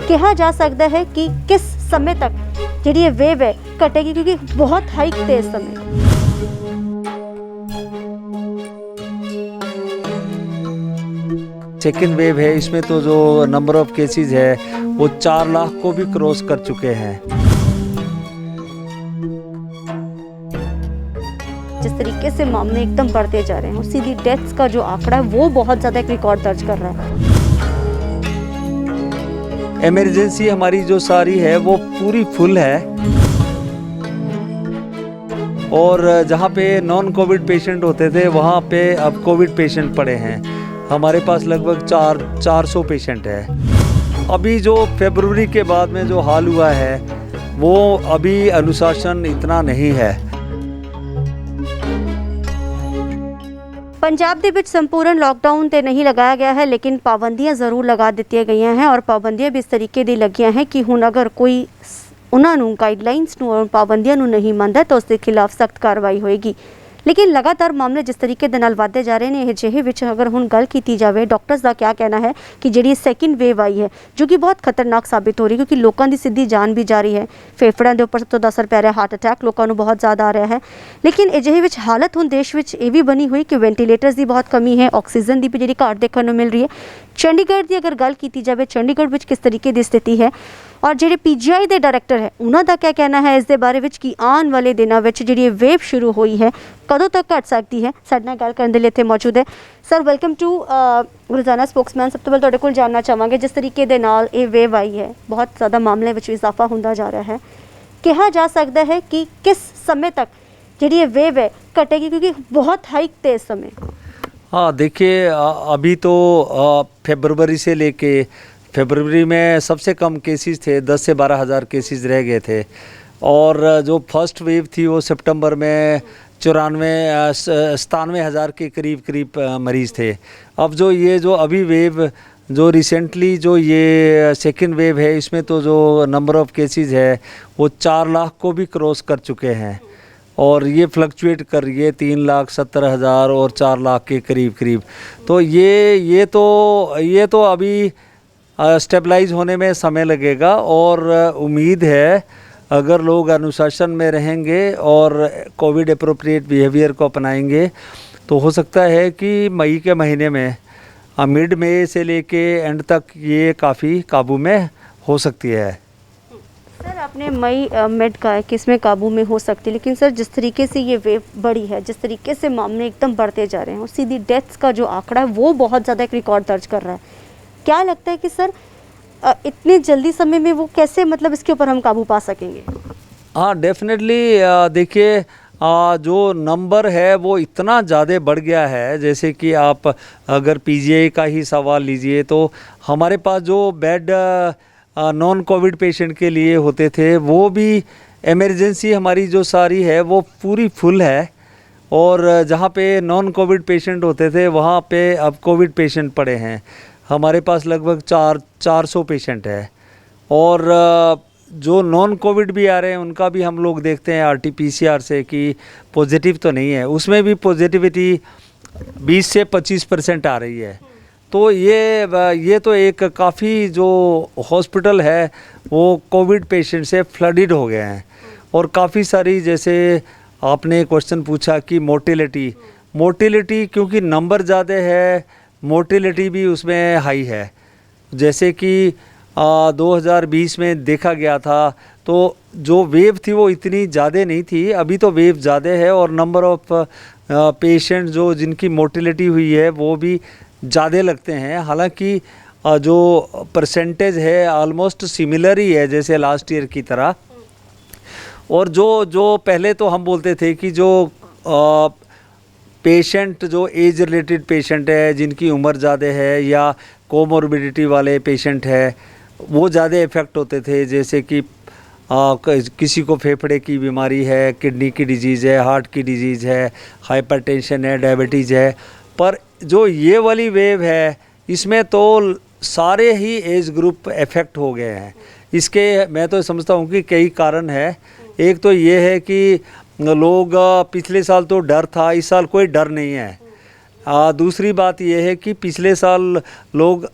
कहा जा सकता है कि किस समय तक ਜਿਹੜੀ ਇਹ ਵੇਵ है घटेगी, क्योंकि बहुत हाई तेज समय। सेकेंड वेव है, इसमें तो जो नंबर ऑफ केसेस है वो 4 लाख को भी क्रॉस कर चुके हैं। जिस तरीके से मामले एकदम बढ़ते जा रहे हैं, सीधी डेथ्स का जो आंकड़ा है वो बहुत ज़्यादा एक रिकॉर्ड दर्ज कर रहा है। इमरजेंसी हमारी जो सारी है वो पूरी फुल है, और जहाँ पे नॉन कोविड पेशेंट होते थे वहाँ पे अब कोविड पेशेंट पड़े हैं। हमारे पास लगभग 400 पेशेंट है। अभी जो फरवरी के बाद में जो हाल हुआ है वो अभी अनुशासन इतना नहीं है। पंजाब ਦੇ ਵਿੱਚ ਸੰਪੂਰਨ ਲੌਕਡਾਊਨ ਤੇ ਨਹੀਂ ਲਗਾਇਆ ਗਿਆ ਹੈ, लेकिन ਪਾਬੰਦੀਆਂ ਜ਼ਰੂਰ ਲਗਾ ਦਿੱਤੀਆਂ ਗਈਆਂ हैं, और ਪਾਬੰਦੀਆਂ भी इस तरीके ਦੀ ਲੱਗੀਆਂ हैं कि ਹੁਣ अगर कोई ਉਹਨਾਂ ਨੂੰ गाइडलाइंस ਨੂੰ और ਪਾਬੰਦੀਆਂ ਨੂੰ नहीं ਮੰਨਦਾ ਤਾਂ ਉਸ ਦੇ ਖਿਲਾਫ ਸਖਤ ਕਾਰਵਾਈ ਹੋਏਗੀ। लेकिन लगातार मामले जिस तरीके ਦੇ ਨਾਲ ਵਧਦੇ ਜਾ ਰਹੇ ਨੇ, ਇਹ ਜਿਹੇ ਵਿੱਚ अगर ਹੁਣ ਗੱਲ ਕੀਤੀ ਜਾਵੇ, ਡਾਕਟਰਸ ਦਾ क्या कहना है कि ਜਿਹੜੀ ਸੈਕਿੰਡ ਵੇਵ आई है जो कि बहुत खतरनाक साबित हो रही है, क्योंकि ਲੋਕਾਂ ਦੀ ਸਿੱਧੀ ਜਾਨ भी जा रही है, ਫੇਫੜਿਆਂ ਦੇ ਉੱਪਰ ਸਭ ਤੋਂ ਜ਼ਿਆਦਾ ਅਸਰ ਪੈ ਰਿਹਾ, ਹਾਰਟ ਅਟੈਕ ਲੋਕਾਂ ਨੂੰ ਬਹੁਤ ਜ਼ਿਆਦਾ ਆ ਰਿਹਾ ਹੈ। लेकिन ਇਹ ਜਿਹੇ ਵਿੱਚ ਹਾਲਤ ਹੁਣ ਦੇਸ਼ ਵਿੱਚ ਇਹ ਵੀ ਬਣੀ ਹੋਈ कि ਵੈਂਟੀਲੇਟਰਸ ਦੀ ਬਹੁਤ ਕਮੀ ਹੈ, ਆਕਸੀਜਨ ਦੀ ਵੀ ਜਿਹੜੀ ਘਾਟ ਦੇਖਣ ਨੂੰ ਮਿਲ ਰਹੀ ਹੈ। ਚੰਡੀਗੜ੍ਹ ਦੀ ਅਗਰ ਗੱਲ ਕੀਤੀ ਜਾਵੇ, ਚੰਡੀਗੜ੍ਹ ਵਿੱਚ ਕਿਸ ਤਰੀਕੇ ਦੀ ਸਥਿਤੀ ਹੈ, और ਜਿਹੜੇ पीजीआई ਦੇ ਡਾਇਰੈਕਟਰ ਹੈ ਉਹਨਾਂ ਦਾ क्या कहना है ਇਸ ਦੇ ਬਾਰੇ ਵਿੱਚ ਕਿ ਆਉਣ ਵਾਲੇ ਦਿਨਾਂ ਵਿੱਚ ਜਿਹੜੀ ਵੇਵ ਸ਼ੁਰੂ ਹੋਈ ਹੈ ਕਦੋਂ ਤੱਕ ਘਟ ਸਕਦੀ ਹੈ। ਸਾਡੇ ਨਾਲ ਗੱਲ ਕਰਨ ਦੇ ਲਈ ਇੱਥੇ ਮੌਜੂਦ ਹੈ ਸਰ। ਵੈਲਕਮ ਟੂ ਰੋਜ਼ਾਨਾ ਸਪੋਕਸਮੈਨ। ਸਭ ਤੋਂ ਪਹਿਲਾਂ ਤੁਹਾਡੇ ਕੋਲ ਜਾਣਨਾ ਚਾਹਾਂਗੇ, ਜਿਸ ਤਰੀਕੇ ਦੇ ਨਾਲ ਇਹ ਵੇਵ ਆਈ ਹੈ, ਬਹੁਤ ਜ਼ਿਆਦਾ ਮਾਮਲੇ ਵਿੱਚ ਇਜ਼ਾਫਾ ਹੁੰਦਾ ਜਾ ਰਿਹਾ ਹੈ, ਕਿਹਾ ਜਾ ਸਕਦਾ ਹੈ कि किस समय तक ਜਿਹੜੀ ਇਹ ਵੇਵ है घटेगी, क्योंकि बहुत हाई तेज समय। हाँ देखिए, अभी तो फरवरी से लेके फरवरी में सबसे कम केसेस थे, 10 से 12 हज़ार केसेस रह गए थे, और जो फर्स्ट वेव थी वो सितंबर में 97 हज़ार के करीब मरीज़ थे। अब जो ये जो अभी वेव जो रिसेंटली जो ये सेकेंड वेव है, इसमें तो जो नंबर ऑफ केसेस है वो 4 लाख को भी क्रॉस कर चुके हैं, और ये फ्लक्चुएट कर रही है 3,70,000 और 4 लाख के करीब। तो ये तो अभी स्टेबलाइज होने में समय लगेगा, और उम्मीद है अगर लोग अनुशासन में रहेंगे और कोविड अप्रोप्रिएट बिहेवियर को अपनाएंगे तो हो सकता है कि मई के महीने में, मिड मई से लेके एंड तक ये काफ़ी काबू में हो सकती है। सर आपने मई मिड का है कि इसमें काबू में हो सकती है, लेकिन सर जिस तरीके से ये वेव बढ़ी है, जिस तरीके से मामले एकदम बढ़ते जा रहे हैं, और सीधी डेथ्स का जो आंकड़ा है वो बहुत ज़्यादा एक रिकॉर्ड दर्ज कर रहा है, क्या लगता है कि सर इतने जल्दी समय में वो कैसे, मतलब इसके ऊपर हम काबू पा सकेंगे? हाँ डेफिनेटली, देखिए जो नंबर है वो इतना ज़्यादा बढ़ गया है। जैसे कि आप अगर पीजीआई का ही सवाल लीजिए तो हमारे पास जो बेड नॉन कोविड पेशेंट के लिए होते थे वो भी इमरजेंसी हमारी जो सारी है वो पूरी फुल है, और जहाँ पे नॉन कोविड पेशेंट होते थे वहाँ पे अब कोविड पेशेंट पड़े हैं। हमारे पास लगभग 400 पेशेंट है, और जो नॉन कोविड भी आ रहे हैं उनका भी हम लोग देखते हैं RT-PCR से कि पॉजिटिव तो नहीं है, उसमें भी पॉजिटिविटी 20 से 25% आ रही है। तो ये तो एक काफ़ी जो हॉस्पिटल है वो कोविड पेशेंट से फ्लडेड हो गए हैं, और काफ़ी सारी, जैसे आपने क्वेश्चन पूछा कि मोर्टेलिटी क्योंकि नंबर ज़्यादा है, मोर्टेलिटी भी उसमें हाई है। जैसे कि 2020 में देखा गया था तो जो वेव थी वो इतनी ज़्यादा नहीं थी, अभी तो वेव ज़्यादा है, और नंबर ऑफ पेशेंट जो जिनकी मोर्टेलिटी हुई है वो भी ज़्यादा लगते हैं। हालांकि जो परसेंटेज है ऑलमोस्ट सिमिलर ही है जैसे लास्ट ईयर की तरह, और जो पहले तो हम बोलते थे कि जो पेशेंट जो एज रिलेटेड पेशेंट है, जिनकी उम्र ज़्यादा है या कोमोर्बिडिटी वाले पेशेंट है, वो ज़्यादा इफ़ेक्ट होते थे। जैसे कि किसी को फेफड़े की बीमारी है, किडनी की डिजीज़ है, हार्ट की डिजीज़ है, हाइपरटेंशन है, डायबिटीज़ है। पर जो ये वाली वेव है इसमें तो सारे ही एज ग्रुप इफ़ेक्ट हो गए हैं। इसके मैं तो समझता हूँ कि कई कारण है। एक तो ये है कि लोग, पिछले साल तो डर था, इस साल कोई डर नहीं है। दूसरी बात यह है कि पिछले साल लोग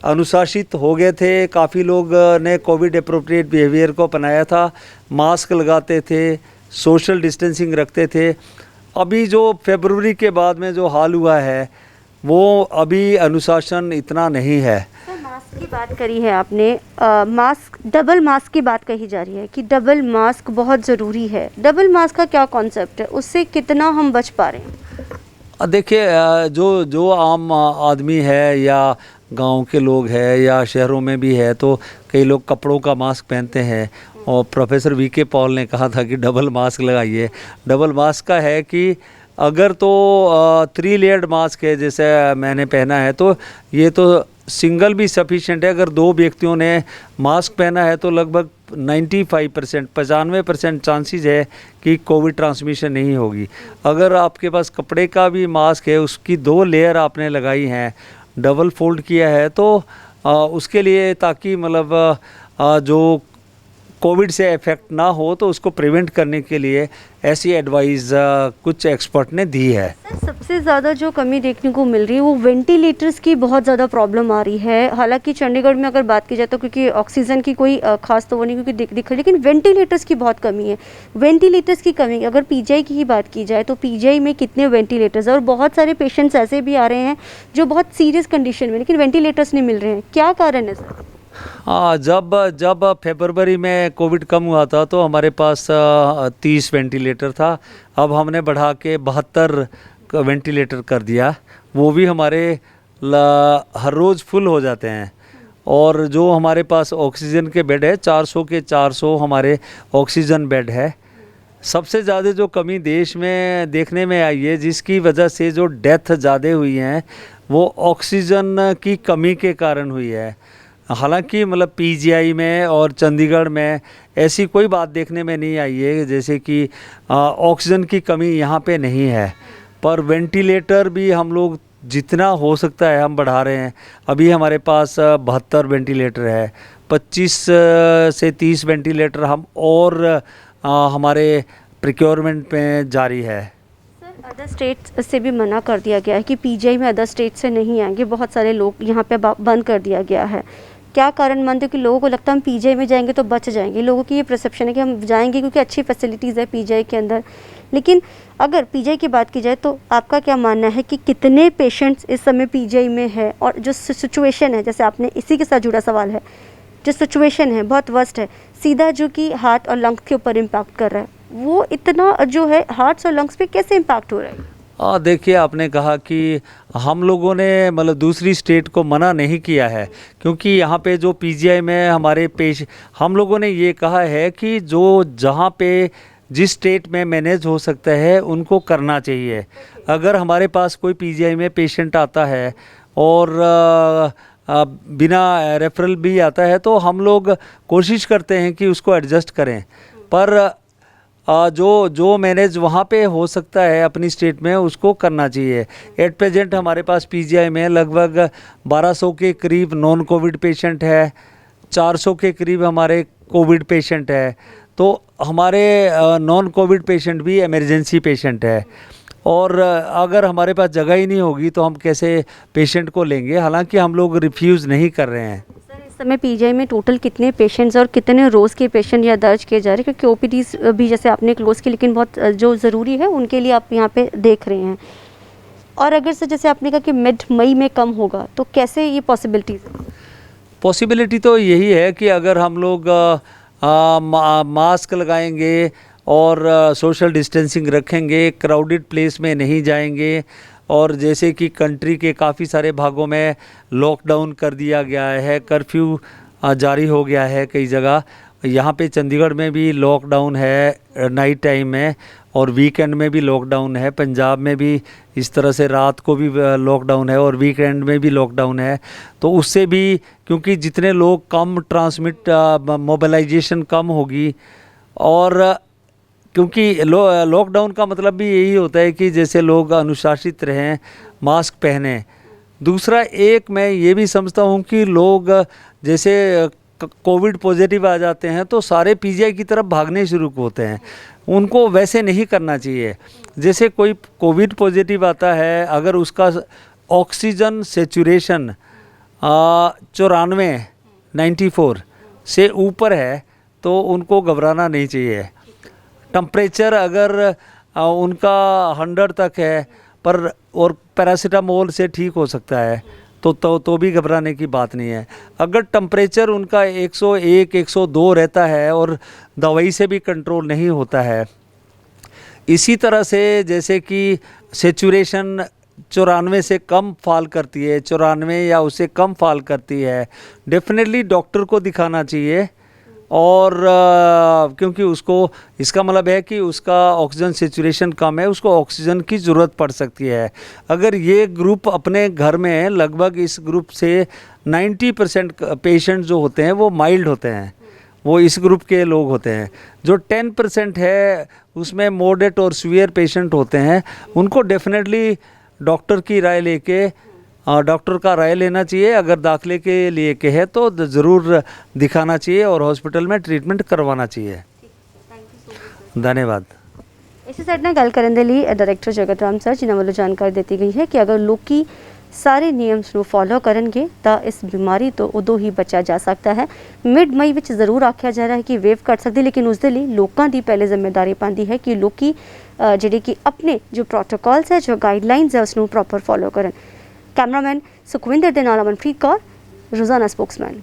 अनुशासित हो गए थे, काफ़ी लोग ने कोविड अप्रोप्रिएट बिहेवियर को अपनाया था, मास्क लगाते थे, सोशल डिस्टेंसिंग रखते थे। अभी जो फरवरी के बाद में जो हाल हुआ है वो अभी अनुशासन इतना नहीं है। सर, मास्क की बात करी है आपने, मास्क, डबल मास्क की बात कही जा रही है कि डबल मास्क बहुत ज़रूरी है। डबल मास्क का क्या कॉन्सेप्ट है, उससे कितना हम बच पा रहे हैं? देखिए, जो आम आदमी है या गांव के लोग हैं या शहरों में भी है, तो कई लोग कपड़ों का मास्क पहनते हैं। और प्रोफेसर वीके पॉल ने कहा था कि डबल मास्क लगाइए। डबल मास्क का है कि अगर तो 3 लेयर्ड मास्क है जैसे मैंने पहना है, तो ये तो सिंगल भी सफिशिएंट है। अगर 2 व्यक्तियों ने मास्क पहना है तो लगभग 95% चांसेस है कि कोविड ट्रांसमिशन नहीं होगी। अगर आपके पास कपड़े का भी मास्क है, उसकी 2 लेयर आपने लगाई हैं, डबल फोल्ड किया है, तो उसके लिए ताकि मतलब जो कोविड से इफ़ेक्ट ना हो, तो उसको प्रिवेंट करने के लिए ऐसी एडवाइस कुछ एक्सपर्ट ने दी है। सर, सबसे ज़्यादा जो कमी देखने को मिल रही है वो वेंटिलेटर्स की बहुत ज़्यादा प्रॉब्लम आ रही है। हालांकि चंडीगढ़ में अगर बात की जाए तो क्योंकि ऑक्सीजन की कोई खास तो वो नहीं, क्योंकि दिख रही, लेकिन वेंटिलेटर्स की बहुत कमी है। वेंटिलेटर्स की कमी, अगर पीजीआई की ही बात की जाए तो पीजीआई में कितने वेंटिलेटर्स है, और बहुत सारे पेशेंट्स ऐसे भी आ रहे हैं जो बहुत सीरियस कंडीशन में, लेकिन वेंटिलेटर्स नहीं मिल रहे हैं। क्या कारण है सर? हाँ, जब फरवरी में कोविड कम हुआ था तो हमारे पास 30 वेंटिलेटर था। अब हमने बढ़ा के 72 वेंटिलेटर कर दिया। वो भी हमारे हर रोज़ फुल हो जाते हैं। और जो हमारे पास ऑक्सीजन के बेड है, 400 के 400 हमारे ऑक्सीजन बेड है। सबसे ज़्यादा जो कमी देश में देखने में आई है, जिसकी वजह से जो डेथ ज़्यादा हुई हैं, वो ऑक्सीजन की कमी के कारण हुई है। हालांकि मतलब पीजीआई में और चंडीगढ़ में ऐसी कोई बात देखने में नहीं आई है, जैसे कि ऑक्सीजन की कमी यहाँ पे नहीं है। पर वेंटिलेटर भी हम लोग जितना हो सकता है हम बढ़ा रहे हैं। अभी हमारे पास 72 वेंटिलेटर है, 25 से 30 वेंटिलेटर हम और हमारे प्रिक्योरमेंट में जारी है। सर, अदर स्टेट्स से भी मना कर दिया गया है कि पीजीआई में अदर स्टेट से नहीं आएंगे, बहुत सारे लोग यहाँ पे बंद कर दिया गया है। क्या कारण मानते हो कि लोगों को लगता है हम पीजीआई में जाएंगे तो बच जाएंगे? लोगों की ये परसेप्शन है कि हम जाएंगे क्योंकि अच्छी फैसिलिटीज़ है पीजीआई के अंदर। लेकिन अगर पीजीआई की बात की जाए तो आपका क्या मानना है कि कितने पेशेंट्स इस समय पीजीआई में है, और जो सिचुएशन है, जैसे आपने इसी के साथ जुड़ा सवाल है, जो सिचुएशन है बहुत वर्स्ट है, सीधा जो कि हार्ट और लंग्स के ऊपर इम्पैक्ट कर रहा है, वो इतना जो है हार्ट्स और लंग्स पे कैसे इम्पैक्ट हो रहा है? देखिए, आपने कहा कि हम लोगों ने मतलब दूसरी स्टेट को मना नहीं किया है, क्योंकि यहाँ पे जो पीजीआई में हमारे हम लोगों ने ये कहा है कि जो जहाँ पे जिस स्टेट में मैनेज हो सकता है उनको करना चाहिए। अगर हमारे पास कोई पीजीआई में पेशेंट आता है और बिना रेफरल भी आता है, तो हम लोग कोशिश करते हैं कि उसको एडजस्ट करें। पर जो मैनेज वहाँ पे हो सकता है अपनी स्टेट में, उसको करना चाहिए। एट प्रेजेंट हमारे पास पीजीआई में लगभग 1200 के करीब नॉन कोविड पेशेंट है, 400 के करीब हमारे कोविड पेशेंट है। तो हमारे नॉन कोविड पेशेंट भी इमरजेंसी पेशेंट है, और अगर हमारे पास जगह ही नहीं होगी तो हम कैसे पेशेंट को लेंगे। हालांकि हम लोग रिफ्यूज़ नहीं कर रहे हैं। इस समय पीजीआई में टोटल कितने पेशेंट्स और कितने रोज़ के पेशेंट या दर्ज किए जा रहे हैं? क्योंकि ओपीडीज भी जैसे आपने क्लोज की, लेकिन बहुत जो ज़रूरी है उनके लिए आप यहाँ पे देख रहे हैं। और अगर से जैसे आपने कहा कि मिड मई में कम होगा, तो कैसे ये पॉसिबिलिटी तो यही है कि अगर हम लोग मास्क लगाएंगे और सोशल डिस्टेंसिंग रखेंगे, क्राउडेड प्लेस में नहीं जाएंगे, और जैसे कि कंट्री के काफ़ी सारे भागों में लॉकडाउन कर दिया गया है, कर्फ्यू जारी हो गया है कई जगह। यहाँ पे चंडीगढ़ में भी लॉकडाउन है नाइट टाइम में, और वीकेंड में भी लॉकडाउन है। पंजाब में भी इस तरह से रात को भी लॉकडाउन है और वीकेंड में भी लॉकडाउन है। तो उससे भी, क्योंकि जितने लोग कम ट्रांसमिट, मोबिलाइजेशन कम होगी, और क्योंकि लॉकडाउन का मतलब भी यही होता है कि जैसे लोग अनुशासित रहें, मास्क पहने। दूसरा, एक मैं ये भी समझता हूँ कि लोग जैसे कोविड पॉजिटिव आ जाते हैं तो सारे पीजीआई की तरफ भागने शुरू होते हैं। उनको वैसे नहीं करना चाहिए। जैसे कोई कोविड पॉजिटिव आता है, अगर उसका ऑक्सीजन सेचुरेशन 94 से ऊपर है तो उनको घबराना नहीं चाहिए। टेम्परेचर अगर उनका 100 तक है पर और पैरासीटामोल से ठीक हो सकता है तो भी घबराने की बात नहीं है। अगर टेम्परेचर उनका 101 102 रहता है और दवाई से भी कंट्रोल नहीं होता है, इसी तरह से जैसे कि सेचुरेशन 94 से कम फॉल करती है, 94 या उससे कम फॉल करती है, डेफिनेटली डॉक्टर को दिखाना चाहिए। और क्योंकि उसको इसका मतलब है कि उसका ऑक्सीजन सेचुरेशन कम है, उसको ऑक्सीजन की ज़रूरत पड़ सकती है। अगर ये ग्रुप अपने घर में लगभग इस ग्रुप से 90% पेशेंट जो होते हैं वो माइल्ड होते हैं, वो इस ग्रुप के लोग होते हैं। जो 10% है उसमें मॉडरेट और सीवियर पेशेंट होते हैं, उनको डेफिनेटली डॉक्टर की राय लेके डॉक्टर का राय लेना चाहिए। अगर दाखिले के लिए कहे तो ज़रूर दिखाना चाहिए और हॉस्पिटल में ट्रीटमेंट करवाना चाहिए। धन्यवाद। इसी साइड ना गल करन दे ਲਈ डायरेक्टर जगत राम सर जिन्हां ਵੱਲੋਂ ਜਾਣਕਾਰੀ ਦਿੱਤੀ ਗਈ ਹੈ ਕਿ ਅਗਰ ਲੋਕੀ ਸਾਰੇ ਨਿਯਮਸ ਨੂੰ ਫੋਲੋ ਕਰਨਗੇ ਤਾਂ ਇਸ ਬਿਮਾਰੀ ਤੋਂ ਉਦੋਂ ਹੀ ਬਚਿਆ ਜਾ ਸਕਦਾ ਹੈ। ਮਿਡ ਮਈ ਵਿੱਚ ਜ਼ਰੂਰ ਆਖਿਆ ਜਾ ਰਿਹਾ ਹੈ ਕਿ ਵੇਵ ਘਟ ਸਕਦੀ, ਲੇਕਿਨ ਉਸ ਦੇ ਲਈ ਲੋਕਾਂ ਦੀ ਪਹਿਲੇ ਜ਼ਿੰਮੇਵਾਰੀ ਬਣਦੀ ਹੈ ਕਿ ਲੋਕੀ ਜਿਹੜੇ ਕਿ ਆਪਣੇ ਜੋ ਪ੍ਰੋਟੋਕੋਲਸ ਹੈ, ਜੋ ਗਾਈਡਲਾਈਨਸ ਹੈ ਉਸ ਨੂੰ ਪ੍ਰੋਪਰ ਫੋਲੋ ਕਰਨ। कैमरामैन सुखविंदर दे नाल अमनप्रीत कौर, रोजाना स्पोक्समैन।